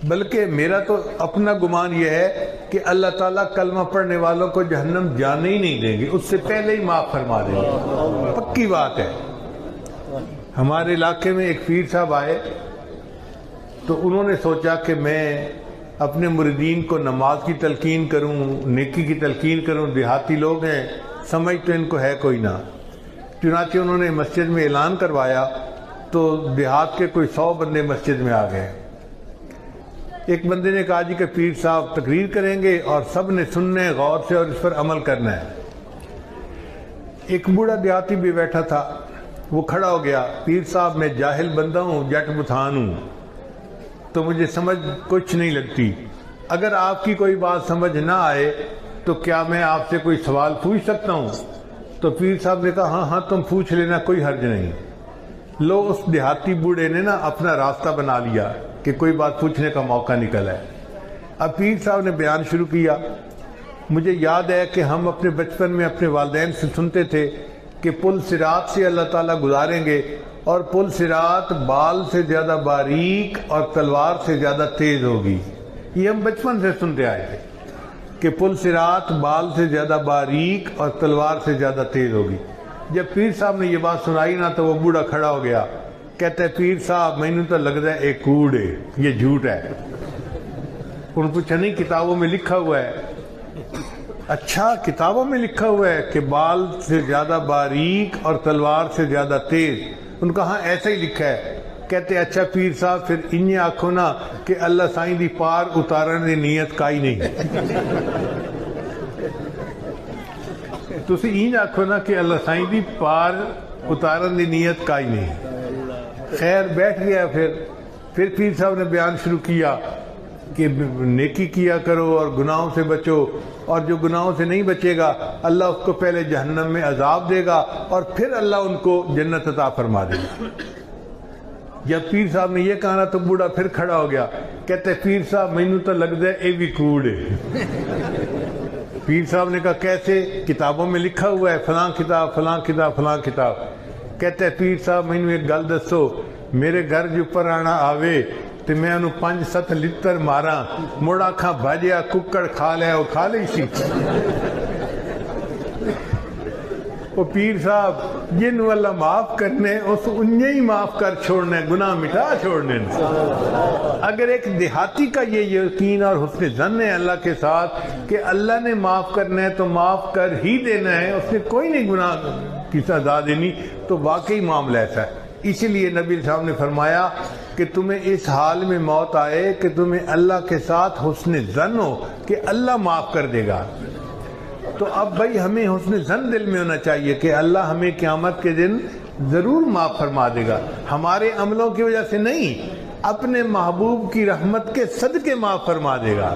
بلکہ میرا تو اپنا گمان یہ ہے کہ اللہ تعالیٰ کلمہ پڑھنے والوں کو جہنم جانے ہی نہیں دیں گے، اس سے پہلے ہی معاف فرما دیں گے، پکی بات ہے۔ ہمارے علاقے میں ایک پیر صاحب آئے تو انہوں نے سوچا کہ میں اپنے مریدین کو نماز کی تلقین کروں، نیکی کی تلقین کروں، دیہاتی لوگ ہیں، سمجھ تو ان کو ہے کوئی نہ۔ چنانچہ انہوں نے مسجد میں اعلان کروایا تو دیہات کے کوئی 100 بندے مسجد میں آ گئے۔ ایک بندے نے کہا جی کہ پیر صاحب تقریر کریں گے اور سب نے سننا ہے غور سے اور اس پر عمل کرنا ہے۔ ایک بوڑھا دیہاتی بھی بیٹھا تھا، وہ کھڑا ہو گیا، پیر صاحب میں جاہل بندہ ہوں، جٹ بتھان ہوں، تو مجھے سمجھ کچھ نہیں لگتی، اگر آپ کی کوئی بات سمجھ نہ آئے تو کیا میں آپ سے کوئی سوال پوچھ سکتا ہوں؟ تو پیر صاحب نے کہا ہاں ہاں تم پوچھ لینا، کوئی حرج نہیں۔ لوگ اس دیہاتی بوڑھے نے نا اپنا راستہ بنا لیا کہ کوئی بات پوچھنے کا موقع نکل ہے۔ اب پیر صاحب نے بیان شروع کیا۔ مجھے یاد ہے کہ ہم اپنے بچپن میں اپنے والدین سے سنتے تھے کہ پل صراط سے اللہ تعالیٰ گزاریں گے اور پل صراط بال سے زیادہ باریک اور تلوار سے زیادہ تیز ہوگی۔ یہ ہم بچپن سے سنتے آئے تھے کہ پل صراط بال سے زیادہ باریک اور تلوار سے زیادہ تیز ہوگی۔ جب پیر صاحب نے یہ بات سنائی نا تو وہ بوڑھا کھڑا ہو گیا، کہتا ہے پیر صاحب میں نے تو لگ رہا ہے ایک کوڑ ہے، یہ جھوٹ ہے۔ انہوں نے پوچھا نہیں کتابوں میں لکھا ہوا ہے۔ اچھا کتابوں میں لکھا ہوا ہے کہ بال سے زیادہ باریک اور تلوار سے زیادہ تیز؟ ان کا ہاں ایسا ہی لکھا ہے۔ کہتے اچھا پیر صاحب پھر انہیں آکھو نا کہ اللہ سائیں دی پار اتارن دی نیت کائی نہیں۔ تسی این آکھو نا کہ اللہ سائیں دی پار اتارن دی نیت کائی نہیں۔ خیر بیٹھ گیا۔ پھر پیر صاحب نے بیان شروع کیا کہ نیکی کیا کرو اور گناہوں سے بچو، اور جو گناہوں سے نہیں بچے گا اللہ اس کو پہلے جہنم میں عذاب دے گا اور پھر اللہ ان کو جنت عطا فرما دے گا۔ جب پیر صاحب نے یہ کہا تو بوڑھا پھر کھڑا ہو گیا، کہتے پیر صاحب مینوں تو لگتا ہے اے بھی کوڑ ہے۔ پیر صاحب نے کہا کیسے؟ کتابوں میں لکھا ہوا ہے فلاں کتاب فلاں کتاب فلاں کتاب۔ کہتے پیر صاحب مینوں ایک گل دسو، میرے گھر جو پر آنا آوے تو میں انہوں 5-7 لتر مارا، مڑا کھا بھاجیا ککڑ کھا لیا، وہ کھا لی سی۔ وہ پیر صاحب جنہوں اللہ معاف کرنے اس انہیں ہی معاف کر چھوڑنے، گناہ مٹا چھوڑنے۔ اگر ایک دیہاتی کا یہ یقین اور حسن ظن ہے اللہ کے ساتھ کہ اللہ نے معاف کرنا ہے تو معاف کر ہی دینا ہے، اس نے کوئی نہیں گناہ کی سزا دینی، تو واقعی معاملہ ایسا ہے۔ اسی لیے نبی صاحب نے فرمایا کہ تمہیں اس حال میں موت آئے کہ تمہیں اللہ کے ساتھ حسن ظن ہو کہ اللہ معاف کر دے گا۔ تو اب بھائی ہمیں حسن ظن دل میں ہونا چاہیے کہ اللہ ہمیں قیامت کے دن ضرور معاف فرما دے گا، ہمارے عملوں کی وجہ سے نہیں، اپنے محبوب کی رحمت کے صدقے معاف فرما دے گا۔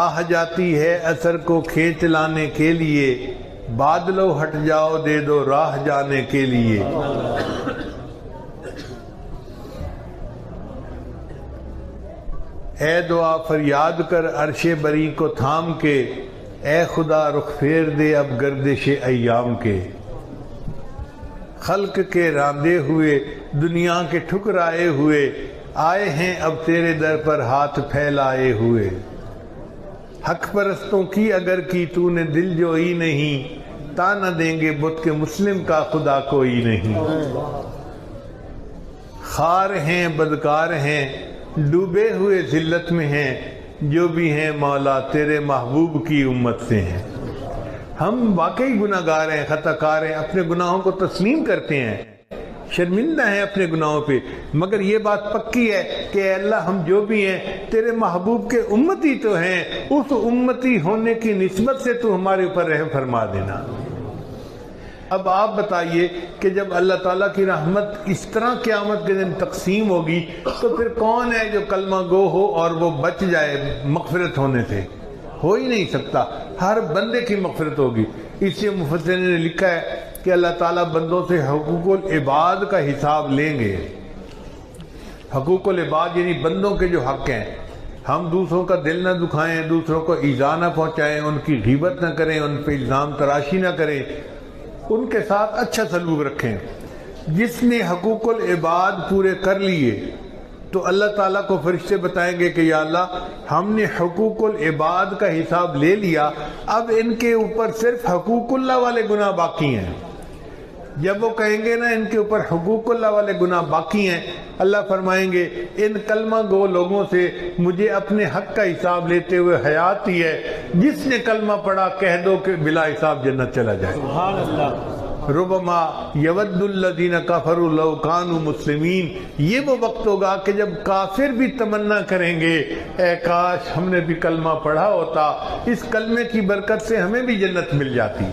آہ جاتی ہے اثر کو کھینچ لانے کے لیے، بادلو ہٹ جاؤ دے دو راہ جانے کے لیے۔ اے دعا فریاد کر عرش بری کو تھام کے، اے خدا رخ پھیر دے اب گردش ایام کے۔ خلق کے راندے ہوئے دنیا کے ٹھکرائے ہوئے، آئے ہیں اب تیرے در پر ہاتھ پھیلائے ہوئے۔ حق پرستوں کی اگر کی تو نے دل جوئی نہیں، تانا دیں گے بت کے مسلم کا خدا کوئی نہیں۔ خار ہیں بدکار ہیں ڈوبے ہوئے ذلت میں ہیں، جو بھی ہیں مولا تیرے محبوب کی امت سے ہیں۔ ہم واقعی گناہ گار ہیں، خطا کار ہیں، اپنے گناہوں کو تسلیم کرتے ہیں، شرمندہ ہیں اپنے گناہوں پہ، مگر یہ بات پکی ہے کہ اے اللہ ہم جو بھی ہیں تیرے محبوب کے امتی تو ہیں، اس امتی ہونے کی نسبت سے تو ہمارے اوپر رحم فرما دینا۔ اب آپ بتائیے کہ جب اللہ تعالیٰ کی رحمت اس طرح قیامت کے دن تقسیم ہوگی تو پھر کون ہے جو کلمہ گو ہو اور وہ بچ جائے مغفرت ہونے سے؟ ہو ہی نہیں سکتا، ہر بندے کی مغفرت ہوگی۔ اس سے مفسرین نے لکھا ہے کہ اللہ تعالیٰ بندوں سے حقوق العباد کا حساب لیں گے۔ حقوق العباد یعنی بندوں کے جو حق ہیں، ہم دوسروں کا دل نہ دکھائیں، دوسروں کو ایذا نہ پہنچائیں، ان کی غیبت نہ کریں، ان پہ الزام تراشی نہ کریں، ان کے ساتھ اچھا سلوک رکھیں۔ جس نے حقوق العباد پورے کر لیے تو اللہ تعالیٰ کو فرشتے بتائیں گے کہ یا اللہ ہم نے حقوق العباد کا حساب لے لیا، اب ان کے اوپر صرف حقوق اللہ والے گناہ باقی ہیں۔ جب وہ کہیں گے نا ان کے اوپر حقوق اللہ والے گناہ باقی ہیں، اللہ فرمائیں گے ان کلمہ گو لوگوں سے مجھے اپنے حق کا حساب لیتے ہوئے حیات ہی ہے، جس نے کلمہ پڑھا کہہ دو کہ بلا حساب جنت چلا جائے۔ سبحان اللہ۔ ربما یود الذین کفروا لو کانوا مسلمین، یہ وہ وقت ہوگا کہ جب کافر بھی تمنا کریں گے اے کاش ہم نے بھی کلمہ پڑھا ہوتا، اس کلمے کی برکت سے ہمیں بھی جنت مل جاتی۔